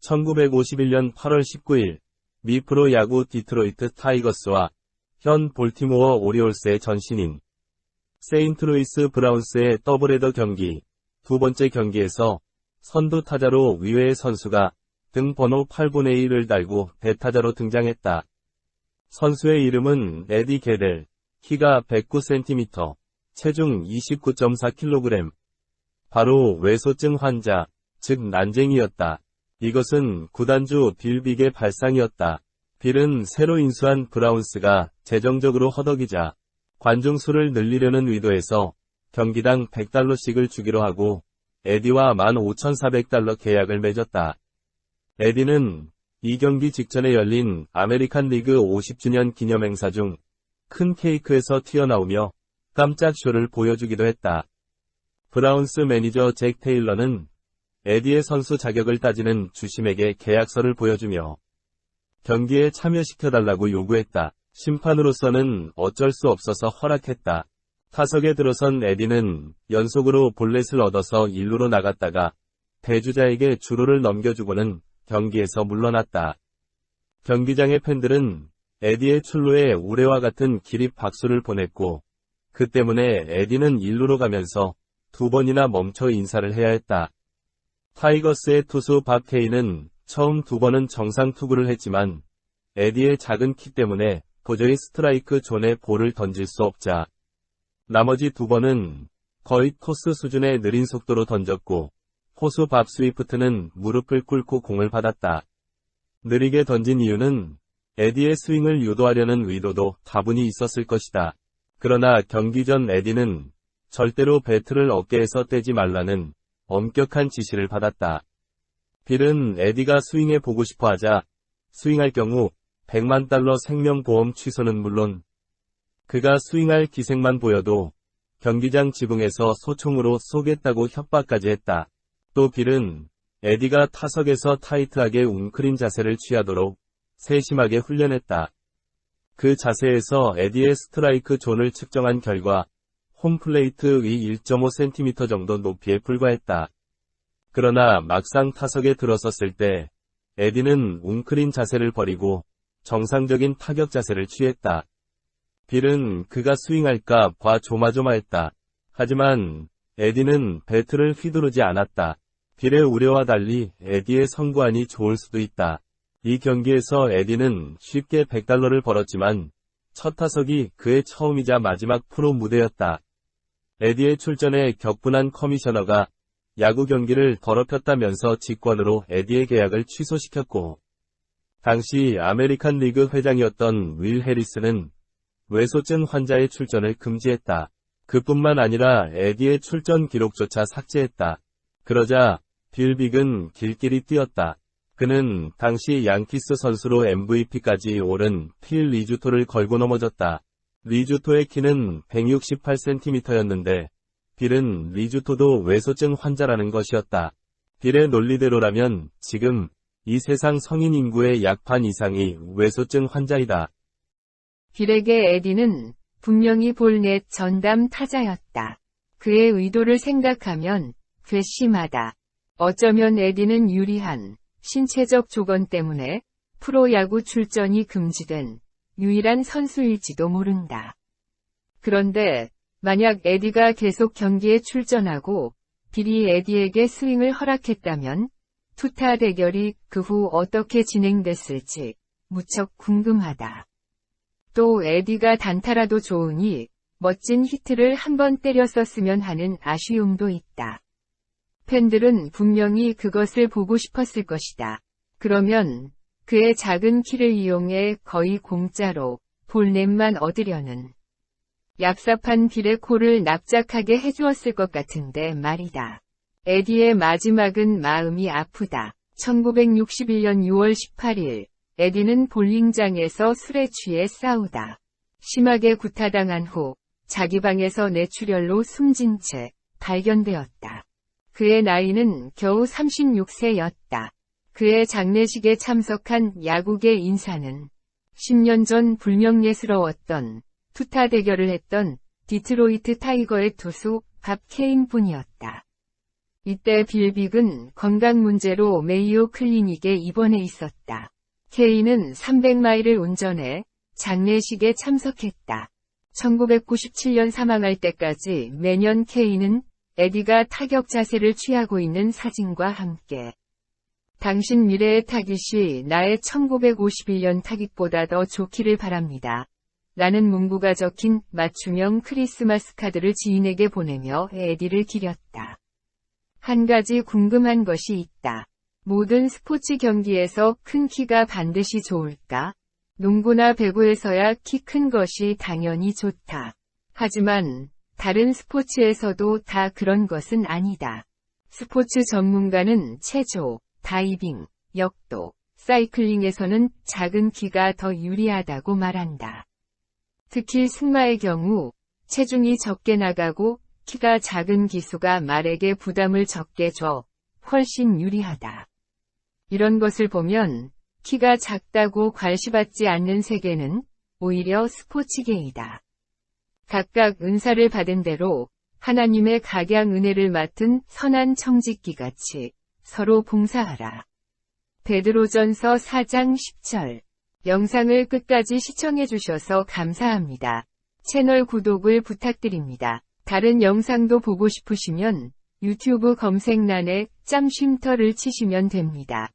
1951년 8월 19일 미 프로야구 디트로이트 타이거스와 현 볼티모어 오리올스의 전신인 세인트루이스 브라운스의 더블헤더 경기 두 번째 경기에서 선두 타자로 위외의 선수가 등 번호 8분의 1을 달고 대타자로 등장했다. 선수의 이름은 에디 게델, 키가 109cm, 체중 29.4kg. 바로 외소증 환자, 즉 난쟁이였다. 이것은 구단주 빌 빅의 발상이었다. 빌은 새로 인수한 브라운스가 재정적으로 허덕이자 관중 수를 늘리려는 의도에서 경기당 $100씩을 주기로 하고 에디와 $15,400 계약을 맺었다. 에디는 이 경기 직전에 열린 아메리칸 리그 50주년 기념행사 중 큰 케이크에서 튀어나오며 깜짝 쇼를 보여주기도 했다. 브라운스 매니저 잭 테일러는 에디의 선수 자격을 따지는 주심에게 계약서를 보여주며 경기에 참여시켜달라고 요구했다. 심판으로서는 어쩔 수 없어서 허락했다. 타석에 들어선 에디는 연속으로 볼넷을 얻어서 1루로 나갔다가 대주자에게 주루를 넘겨주고는 경기에서 물러났다. 경기장의 팬들은 에디의 출루에 우레와 같은 기립 박수를 보냈고 그 때문에 에디는 1루로 가면서 두 번이나 멈춰 인사를 해야 했다. 타이거스의 투수 밥 케이는 처음 두 번은 정상 투구를 했지만 에디의 작은 키 때문에 도저히 스트라이크 존에 볼을 던질 수 없자 나머지 두 번은 거의 토스 수준의 느린 속도로 던졌고 포수 밥 스위프트는 무릎을 꿇고 공을 받았다. 느리게 던진 이유는 에디의 스윙을 유도하려는 의도도 다분히 있었을 것이다. 그러나 경기 전 에디는 절대로 배트를 어깨에서 떼지 말라는 엄격한 지시를 받았다. 빌은 에디가 스윙해 보고 싶어 하자 스윙할 경우 $100만 생명보험 취소는 물론 그가 스윙할 기색만 보여도 경기장 지붕에서 소총으로 쏘겠다고 협박까지 했다. 또 빌은 에디가 타석에서 타이트하게 웅크린 자세를 취하도록 세심하게 훈련했다. 그 자세에서 에디의 스트라이크 존을 측정한 결과 홈플레이트 위 1.5cm 정도 높이에 불과했다. 그러나 막상 타석에 들어섰을 때 에디는 웅크린 자세를 버리고 정상적인 타격 자세를 취했다. 빌은 그가 스윙할까 봐 조마조마했다. 하지만 에디는 배트를 휘두르지 않았다. 빌의 우려와 달리 에디의 선구안이 좋을 수도 있다. 이 경기에서 에디는 쉽게 $100를 벌었지만 첫 타석이 그의 처음이자 마지막 프로 무대였다. 에디의 출전에 격분한 커미셔너가 야구 경기를 더럽혔다면서 직권으로 에디의 계약을 취소시켰고 당시 아메리칸 리그 회장이었던 윌 해리스는 외소증 환자의 출전을 금지했다. 그뿐만 아니라 에디의 출전 기록조차 삭제했다. 그러자 빌 빅은 길길이 뛰었다. 그는 당시 양키스 선수로 MVP까지 오른 필 리주토를 걸고 넘어졌다. 리주토의 키는 168cm였는데 빌은 리주토도 외소증 환자라는 것이었다. 빌의 논리대로라면 지금 이 세상 성인 인구의 약 반 이상이 외소증 환자이다. 빌에게 에디는 분명히 볼넷 전담 타자였다. 그의 의도를 생각하면 괘씸하다. 어쩌면 에디는 유리한 신체적 조건 때문에 프로야구 출전이 금지된 유일한 선수일지도 모른다. 그런데 만약 에디가 계속 경기에 출전하고 빌이 에디에게 스윙을 허락했다면 투타 대결이 그 후 어떻게 진행됐을지 무척 궁금하다. 또 에디가 단타라도 좋으니 멋진 히트를 한번 때렸었으면 하는 아쉬움도 있다. 팬들은 분명히 그것을 보고 싶었을 것이다. 그러면 그의 작은 키를 이용해 거의 공짜로 볼넷만 얻으려는 얍삽한 빌의 코를 납작하게 해주었을 것 같은데 말이다. 에디의 마지막은 마음이 아프다. 1961년 6월 18일 에디는 볼링장에서 술에 취해 싸우다 심하게 구타당한 후 자기 방에서 뇌출혈로 숨진 채 발견되었다. 그의 나이는 겨우 36세였다. 그의 장례식에 참석한 야구계 인사는 10년 전 불명예스러웠던 투타 대결을 했던 디트로이트 타이거의 투수 밥 케인 뿐이었다. 이때 빌빅은 건강 문제로 메이오 클리닉에 입원해 있었다. 케이는 300마일을 운전해 장례식에 참석했다. 1997년 사망할 때까지 매년 케이는 에디가 타격 자세를 취하고 있는 사진과 함께 당신 미래의 타깃이 나의 1951년 타깃보다 더 좋기를 바랍니다. 라는 문구가 적힌 맞춤형 크리스마스 카드를 지인에게 보내며 에디를 기렸다. 한 가지 궁금한 것이 있다. 모든 스포츠 경기에서 큰 키가 반드시 좋을까? 농구나 배구에서야 키 큰 것이 당연히 좋다. 하지만 다른 스포츠에서도 다 그런 것은 아니다. 스포츠 전문가는 체조, 다이빙, 역도, 사이클링에서는 작은 키가 더 유리하다고 말한다. 특히 승마의 경우 체중이 적게 나가고 키가 작은 기수가 말에게 부담을 적게 줘 훨씬 유리하다. 이런 것을 보면 키가 작다고 괄시받지 않는 세계는 오히려 스포츠계이다. 각각 은사를 받은 대로 하나님의 각양 은혜를 맡은 선한 청지기같이 서로 봉사하라. 베드로전서 4장 10절. 영상을 끝까지 시청해주셔서 감사합니다. 채널 구독을 부탁드립니다. 다른 영상도 보고 싶으시면 유튜브 검색란에 짬쉼터를 치시면 됩니다.